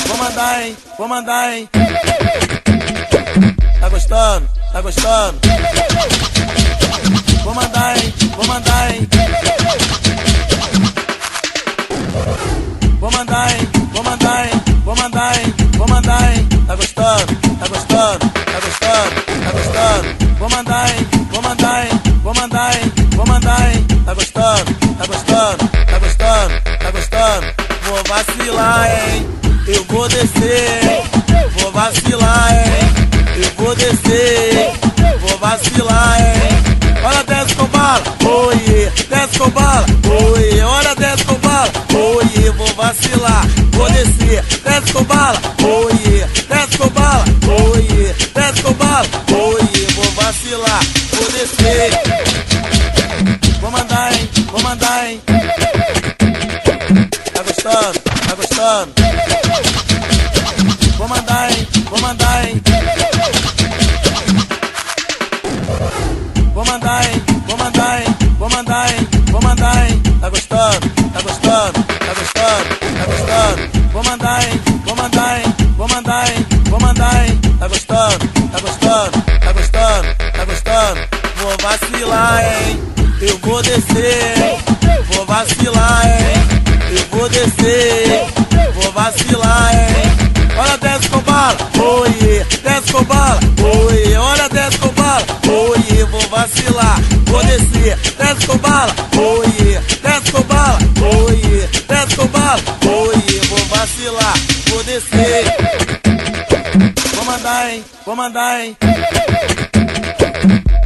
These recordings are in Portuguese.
Vou mandar, hein? Vou mandar, hein? Tá gostando? Tá gostando? Vou mandar, hein? Vou mandar, hein? Vou mandar, hein? Vou mandar, hein? Vou mandar, hein? Vou mandar, hein? Tá gostando? Tá gostando? Tá gostando? Tá gostando? Vou mandar, hein? Vou mandar, hein? Vou mandar, hein? Vou mandar, hein? Tá gostando? Tá gostando? Tá gostando? Tá gostando? Vou vacilar, hein? Eu vou descer, hein? Vou vacilar, hein? Eu vou descer, hein? Vou vacilar, hein? Olha, desce com bala, oiê, desce com bala, oiê, olha, desce com bala, oiê, vou vacilar, vou descer, desce com bala, oiê, desce com bala, oiê, desce com bala, oiê, vou vacilar, vou descer, vou mandar, hein, vou mandar, hein, tá gostando, tá gostando, vou mandar, hein, vou mandar, hein. Vou mandar, hein? Vou mandar, hein? Vou mandar, hein? Vou mandar, hein? Tá gostando? Tá gostando? Tá gostando? Tá gostando? Vou mandar, hein? Vou mandar, hein? Vou mandar, hein? Vou mandar, hein? Tá gostando? Tá gostando? Tá gostando? Tá gostando? Vou vacilar, hein? Eu vou descer, hein? Vou vacilar, hein? Eu vou descer, hein? Vou vacilar, hein? Olha, desce com bala, oiê, desce com bala, oiê, olha, desce com bala, oiê, vou vacilar, vou descer, desce com bala, oiê, desce com bala, oiê, desce com bala, oiê, vou vacilar, vou descer, vou mandar, hein, vou mandar, hein,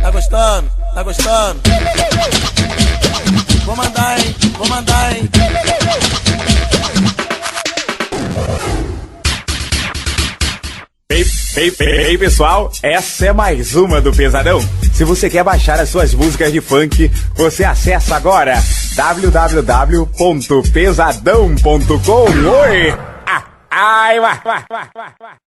tá gostando, tá gostando, vou mandar, hein, vou mandar, hein. Ei, pessoal, essa é mais uma do Pesadão. Se você quer baixar as suas músicas de funk, você acessa agora www.pesadão.com. Oi! Ai, vai.